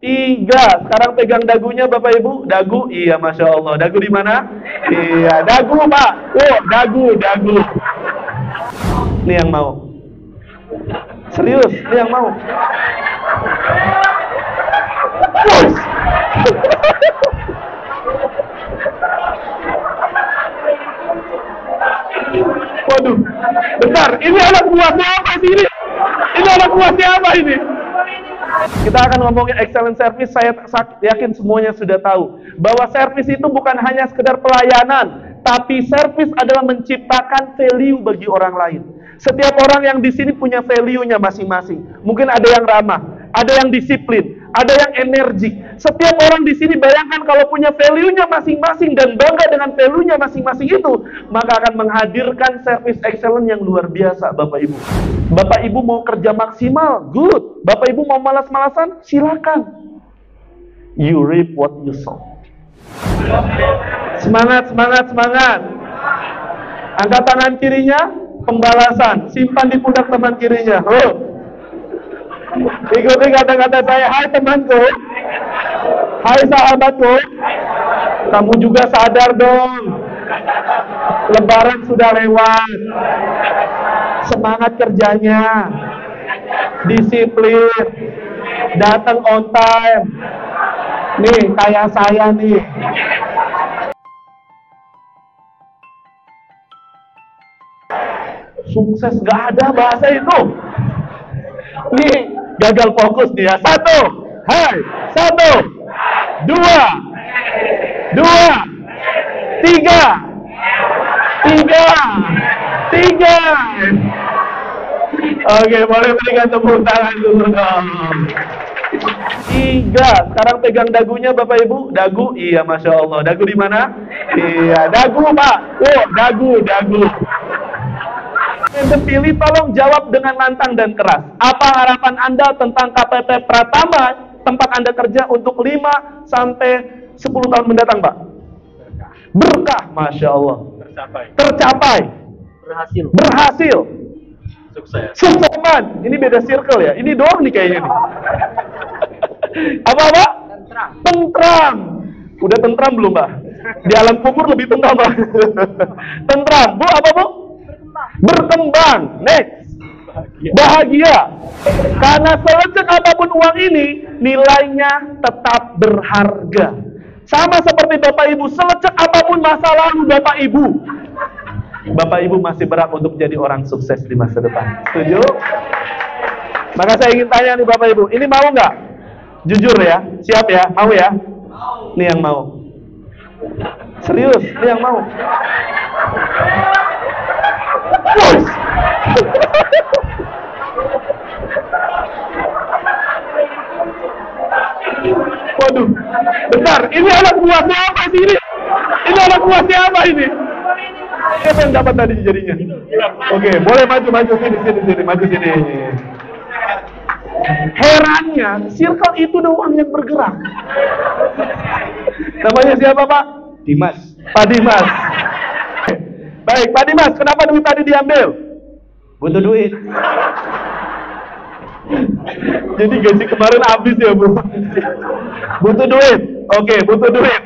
3. Sekarang pegang dagunya Bapak Ibu. Dagu, iya Masya Allah. Dagu di mana? Iya, dagu Pak. Oh, dagu. Ini yang mau. Serius, ini yang mau. Waduh, bentar, ini anak buah siapa sih ini? Ini anak buah siapa ini? Kita akan ngomongin excellent service. Saya yakin semuanya sudah tahu bahwa service itu bukan hanya sekedar pelayanan, tapi service adalah menciptakan value bagi orang lain. Setiap orang yang di sini punya value-nya masing-masing. Mungkin ada yang ramah, ada yang disiplin, ada yang energi. Setiap orang di sini bayangkan kalau punya value-nya masing-masing dan bangga dengan value-nya masing-masing itu, maka akan menghadirkan service excellent yang luar biasa, Bapak Ibu. Bapak Ibu mau kerja maksimal, good. Bapak Ibu mau malas-malasan, silakan. You reap what you sow. Semangat. Angkat tangan kirinya, pembalasan. Simpan di pundak teman kirinya. Ikuti kata-kata saya. Hai temanku, hai sahabatku, kamu juga sadar dong, Lebaran sudah lewat. Semangat kerjanya, disiplin, datang on time. Nih kayak saya nih. Sukses gak ada bahasa itu. Nih gagal fokus dia. 1, 2, 3. Oke, boleh berikan tepuk tangan dulu dong. 3. Sekarang pegang dagunya Bapak Ibu. Dagu, iya Masya Allah. Dagu di mana? Iya, dagu Pak. Oh, dagu. Yang terpilih, tolong jawab dengan lantang dan keras. Apa harapan Anda tentang KPP Pratama, tempat Anda kerja untuk 5 sampai 10 tahun mendatang, Pak? Berkah, Masya Allah. Tercapai. Berhasil. Sukses. Ini beda circle ya. Ini doang nih kayaknya nih. Apa? Tentram. Udah tentram belum, Mbak? Di alam kubur lebih tentram, Mbak. Tentram. Bu, apa, Bu? Berkembang. Next. Bahagia. Karena selecek apapun uang ini, nilainya tetap berharga. Sama seperti Bapak Ibu, selecek apapun masa lalu Bapak Ibu, Bapak Ibu masih berhak untuk jadi orang sukses di masa depan. Setuju? Maka saya ingin tanya nih Bapak Ibu, ini mau nggak? Jujur ya, siap ya, mau ya? Ini yang mau. Serius, ini yang mau. Waduh, bentar, ini anak buah siapa sih ini? Ini anak buah siapa ini? Siapa yang dapat tadi jadinya? Oke, boleh maju sini, maju sini. Herannya, circle itu doang yang bergerak. Namanya siapa, Pak? Dimas. Pak Dimas. Baik, Pak Dimas, kenapa duit tadi diambil? Butuh duit. Jadi gaji kemarin habis ya, Bu? Butuh duit. Oke, butuh duit.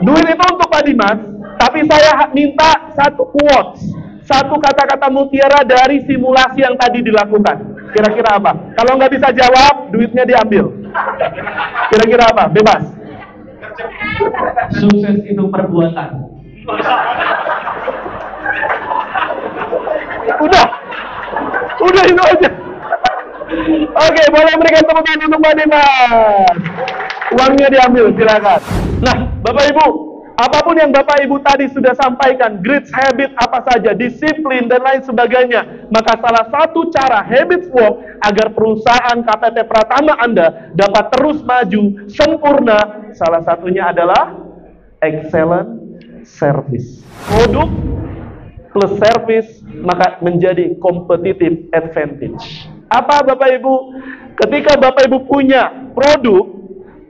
Duit itu untuk Pak Dimas, tapi saya minta satu quotes, satu kata-kata mutiara dari simulasi yang tadi dilakukan. Kira-kira apa? Kalau nggak bisa jawab, duitnya diambil. Kira-kira apa? Bebas. Sukses itu perbuatan. Udah itu aja. Oke, boleh berikan tepuk tangan untuk Pak Dimas. Uangnya diambil, silakan. Nah, Bapak Ibu, apapun yang Bapak Ibu tadi sudah sampaikan, great habit apa saja, disiplin dan lain sebagainya, maka salah satu cara habits walk agar perusahaan KPP Pratama Anda dapat terus maju sempurna, salah satunya adalah excellent service. Produk plus service maka menjadi competitive advantage. Apa Bapak Ibu? Ketika Bapak Ibu punya produk,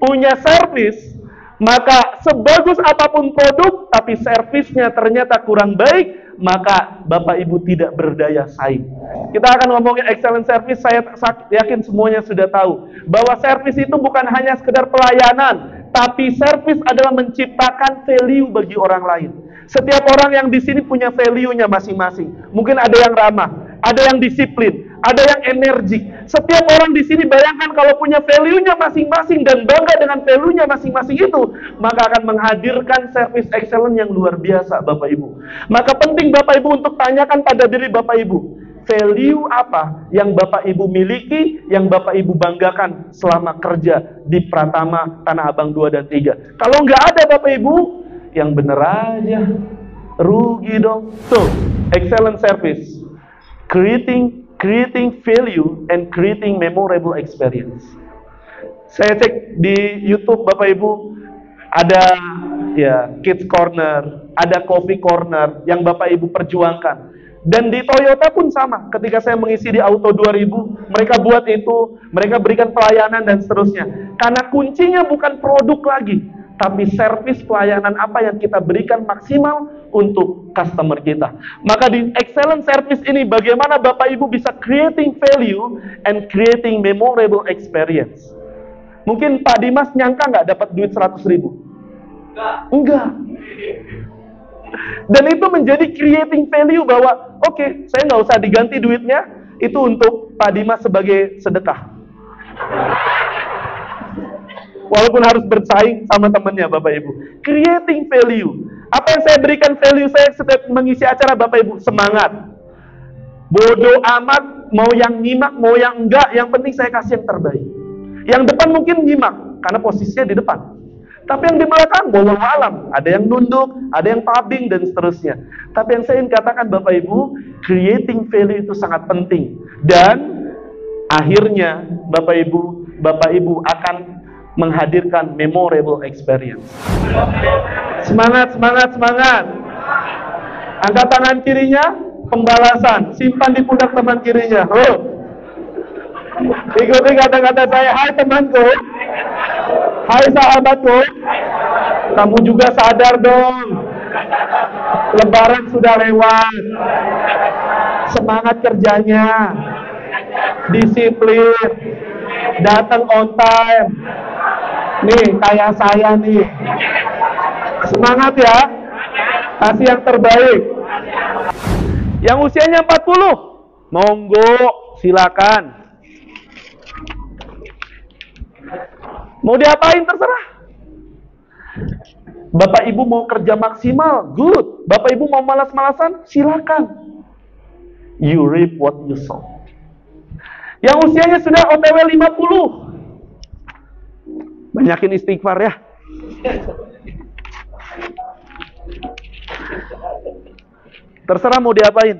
punya service, maka sebagus apapun produk tapi servisnya ternyata kurang baik, maka Bapak Ibu tidak berdaya saing. Kita akan ngomongin excellent service. Saya yakin semuanya sudah tahu bahwa service itu bukan hanya sekedar pelayanan, tapi service adalah menciptakan value bagi orang lain. Setiap orang yang di sini punya value-nya masing-masing. Mungkin ada yang ramah, ada yang disiplin, ada yang energik. Setiap orang di sini bayangkan kalau punya value-nya masing-masing dan bangga dengan value-nya masing-masing itu, maka akan menghadirkan service excellent yang luar biasa, Bapak Ibu. Maka penting Bapak Ibu untuk tanyakan pada diri Bapak Ibu, value apa yang Bapak Ibu miliki, yang Bapak Ibu banggakan selama kerja di Pratama, Tanah Abang 2 dan 3. Kalau nggak ada Bapak Ibu, yang bener aja, rugi dong. So, excellent service, creating value and creating memorable experience. Saya cek di YouTube Bapak Ibu, ada ya Kids Corner, ada Coffee Corner yang Bapak Ibu perjuangkan. Dan di Toyota pun sama, ketika saya mengisi di Auto 2000, mereka buat itu, mereka berikan pelayanan dan seterusnya. Karena kuncinya bukan produk lagi, tapi servis pelayanan apa yang kita berikan maksimal untuk customer kita. Maka di excellent service ini, bagaimana Bapak Ibu bisa creating value and creating memorable experience. Mungkin Pak Dimas nyangka nggak dapat duit 100.000? Enggak. Dan itu menjadi creating value bahwa oke, saya nggak usah diganti duitnya, itu untuk Pak Dimas sebagai sedekah. Walaupun harus bersaing sama temannya Bapak Ibu. Creating value. Apa yang saya berikan value saya setiap mengisi acara Bapak Ibu? Semangat. Bodoh amat, mau yang nyimak, mau yang enggak, yang penting saya kasih yang terbaik. Yang depan mungkin nyimak, karena posisinya di depan. Tapi yang di belakang, wallahu alam. Ada yang nunduk, ada yang pabing, dan seterusnya. Tapi yang saya ingin katakan Bapak Ibu, creating value itu sangat penting. Dan akhirnya Bapak Ibu akan menghadirkan memorable experience. Semangat, semangat, semangat. Angkat tangan kirinya, pembalasan. Simpan di pundak teman kirinya. Oh. Ikuti kata-kata saya. Hai temanku. Hai sahabatku. Kamu juga sadar dong. Lebaran sudah lewat. Semangat kerjanya. Disiplin. Datang on time. Nih, kayak saya nih. Semangat ya. Kasih yang terbaik. Yang usianya 40, monggo, silakan. Mau diapain terserah. Bapak Ibu mau kerja maksimal, good. Bapak Ibu mau malas-malasan, silakan. You reap what you sow. Yang usianya sudah OTW 50, banyakin istighfar ya. Terserah mau diapain.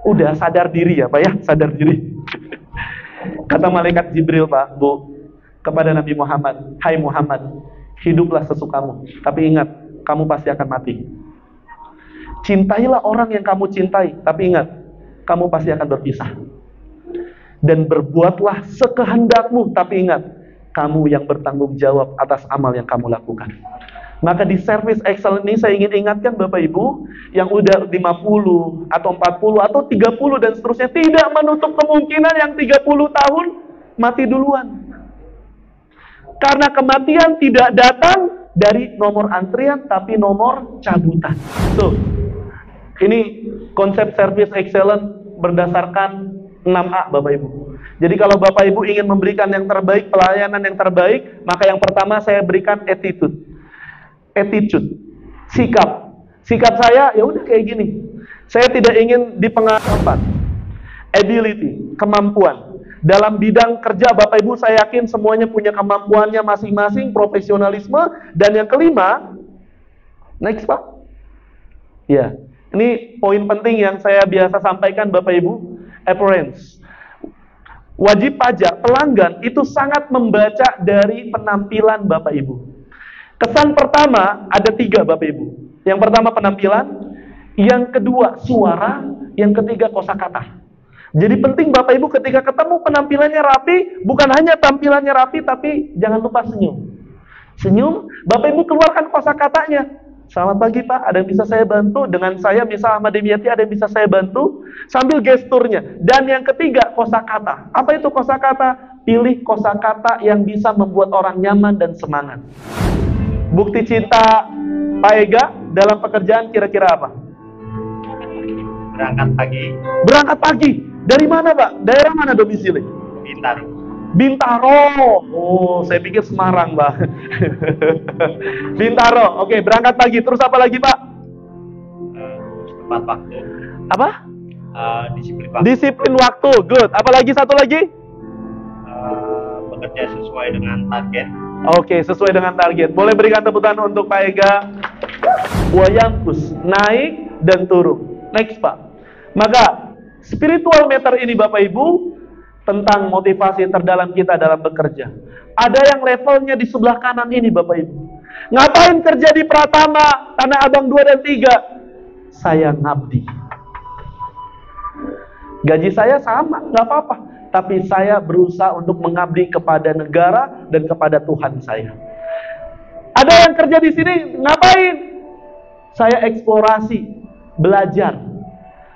Udah sadar diri ya Pak ya, sadar diri. Kata malaikat Jibril Pak, Bu, kepada Nabi Muhammad, hai Muhammad, hiduplah sesukamu, tapi ingat, kamu pasti akan mati. Cintailah orang yang kamu cintai, tapi ingat, kamu pasti akan berpisah. Dan berbuatlah sekehendakmu, tapi ingat, kamu yang bertanggung jawab atas amal yang kamu lakukan. Maka di service excellent ini saya ingin ingatkan Bapak Ibu yang udah 50 atau 40 atau 30 dan seterusnya, tidak menutup kemungkinan yang 30 tahun mati duluan. Karena kematian tidak datang dari nomor antrian tapi nomor cabutan. So, ini konsep service excellent berdasarkan 6A Bapak Ibu. Jadi kalau Bapak Ibu ingin memberikan yang terbaik, pelayanan yang terbaik, maka yang pertama saya berikan attitude. Attitude, sikap. Sikap saya ya udah kayak gini. Saya tidak ingin dipengaruhi. Ability, kemampuan. Dalam bidang kerja Bapak Ibu saya yakin semuanya punya kemampuannya masing-masing, profesionalisme. Dan yang kelima, next Pak. Ya, ini poin penting yang saya biasa sampaikan Bapak Ibu, appearance. Wajib pajak pelanggan itu sangat membaca dari penampilan Bapak Ibu. Kesan pertama ada 3 Bapak Ibu. Yang pertama penampilan, yang kedua suara, yang ketiga kosakata. Jadi penting Bapak Ibu ketika ketemu penampilannya rapi, bukan hanya tampilannya rapi, tapi jangan lupa senyum. Senyum, Bapak Ibu keluarkan kosakatanya. Selamat pagi Pak, ada yang bisa saya bantu? Dengan saya, misal Ahmad Dimyati, ada yang bisa saya bantu? Sambil gesturnya. Dan yang ketiga, kosakata. Apa itu kosakata? Pilih kosakata yang bisa membuat orang nyaman dan semangat. Bukti cinta Pak Ega dalam pekerjaan kira-kira apa? Berangkat pagi. Berangkat pagi. Dari mana Pak? Daerah mana domisili? Bintaro. Bintaro. Oh, saya pikir Semarang, Pak. Bintaro. Oke, berangkat pagi. Terus apa lagi, Pak? Tepat waktu. Apa? Disiplin waktu. Disiplin waktu. Good. Apalagi satu lagi? Bekerja sesuai dengan target. Oke, sesuai dengan target. Boleh berikan tepuk tangan untuk Pak Ega. Wayangkus, naik dan turun. Next, Pak. Maka spiritual meter ini Bapak Ibu tentang motivasi terdalam kita dalam bekerja. Ada yang levelnya di sebelah kanan ini Bapak Ibu. Ngapain kerja di Pratama, Tanah Abang 2 dan 3? Saya ngabdi. Gaji saya sama, nggak apa-apa. Tapi saya berusaha untuk mengabdi kepada negara dan kepada Tuhan saya. Ada yang kerja di sini, ngapain? Saya eksplorasi, belajar,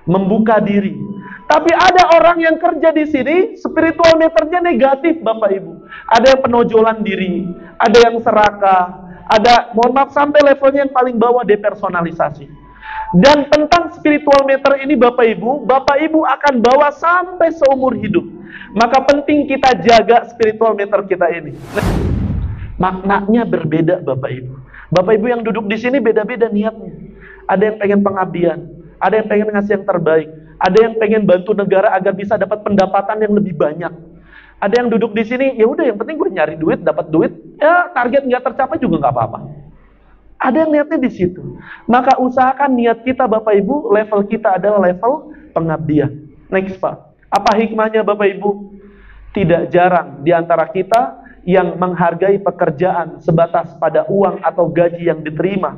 membuka diri. Tapi ada orang yang kerja di sini, spiritual meternya negatif, Bapak Ibu. Ada yang penojolan diri, ada yang serakah, ada, mohon maaf, sampai levelnya yang paling bawah depersonalisasi. Dan tentang spiritual meter ini Bapak Ibu akan bawa sampai seumur hidup. Maka penting kita jaga spiritual meter kita ini. Maknanya berbeda Bapak Ibu. Bapak Ibu yang duduk di sini beda-beda niatnya. Ada yang pengen pengabdian, ada yang pengen ngasih yang terbaik, ada yang pengen bantu negara agar bisa dapat pendapatan yang lebih banyak. Ada yang duduk di sini, ya udah yang penting gue nyari duit, dapat duit, ya target nggak tercapai juga nggak apa-apa. Ada yang niatnya di situ. Maka usahakan niat kita Bapak Ibu, level kita adalah level pengabdian. Next Pak. Apa hikmahnya Bapak Ibu? Tidak jarang di antara kita yang menghargai pekerjaan sebatas pada uang atau gaji yang diterima.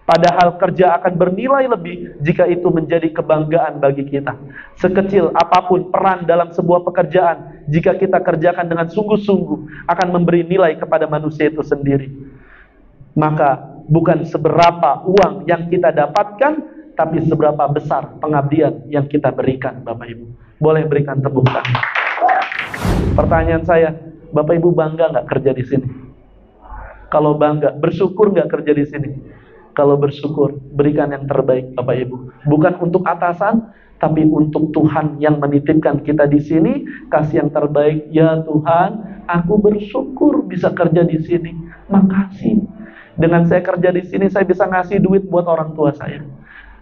Padahal kerja akan bernilai lebih jika itu menjadi kebanggaan bagi kita. Sekecil apapun peran dalam sebuah pekerjaan, jika kita kerjakan dengan sungguh-sungguh, akan memberi nilai kepada manusia itu sendiri. Maka bukan seberapa uang yang kita dapatkan, tapi seberapa besar pengabdian yang kita berikan, Bapak Ibu. Boleh berikan tepuk tangan. Pertanyaan saya, Bapak Ibu bangga nggak kerja di sini? Kalau bangga, bersyukur nggak kerja di sini? Kalau bersyukur, berikan yang terbaik Bapak Ibu. Bukan untuk atasan, tapi untuk Tuhan yang menitipkan kita di sini, kasih yang terbaik. Ya Tuhan, aku bersyukur bisa kerja di sini. Makasih. Dengan saya kerja di sini, saya bisa ngasih duit buat orang tua saya.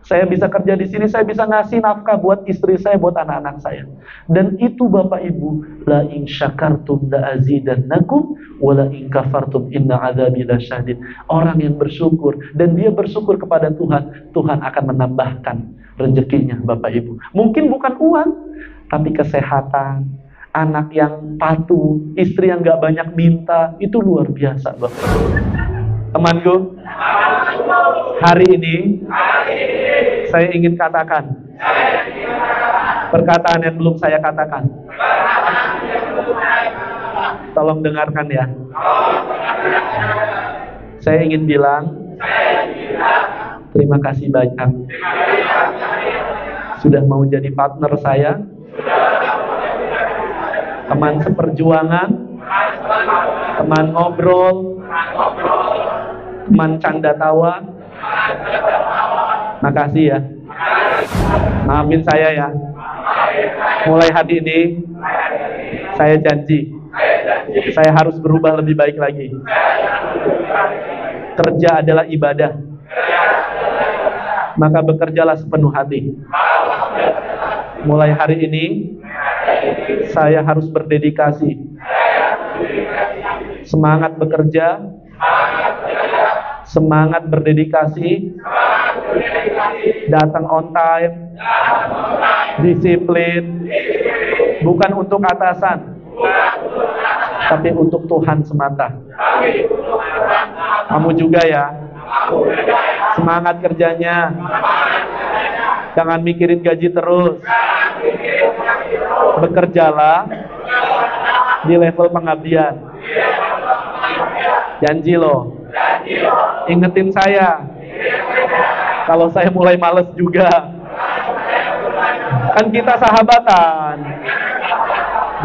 Saya bisa kerja di sini, saya bisa ngasih nafkah buat istri saya, buat anak-anak saya. Dan itu Bapak Ibu, la in syakartum la azidannakum wa la in kafartum inna adzabi lasyadid. Orang yang bersyukur dan dia bersyukur kepada Tuhan, Tuhan akan menambahkan rezekinya Bapak Ibu. Mungkin bukan uang, tapi kesehatan, anak yang patuh, istri yang gak banyak minta, itu luar biasa Bapak Ibu. Temanku, hari ini saya ingin katakan perkataan yang belum saya katakan. Tolong dengarkan ya. Saya ingin bilang terima kasih banyak sudah mau jadi partner saya, teman seperjuangan, teman ngobrol, teman canda tawa. Makasih ya. Maafin saya ya. Mulai hari ini saya janji saya harus berubah lebih baik lagi. Kerja adalah ibadah. Maka bekerjalah sepenuh hati. Mulai hari ini saya harus berdedikasi. Semangat bekerja, semangat berdedikasi, datang on time, disiplin, bukan untuk atasan, tapi untuk Tuhan semata. Kamu juga ya, semangat kerjanya, jangan mikirin gaji terus, bekerjalah di level pengabdian. Janji loh. Ingetin saya. Kalau saya mulai males juga. Kan kita sahabatan.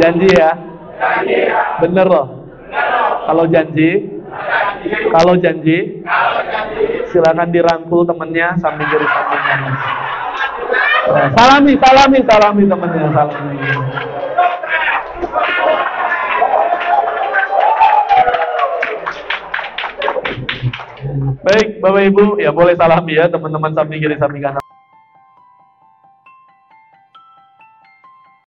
Janji ya? Bener loh. Kalau janji, silakan dirangkul temennya samping kiri samping kanan. Salami temennya, salami. Baik, Bapak Ibu, ya boleh salami ya teman-teman samping kiri samping kanan.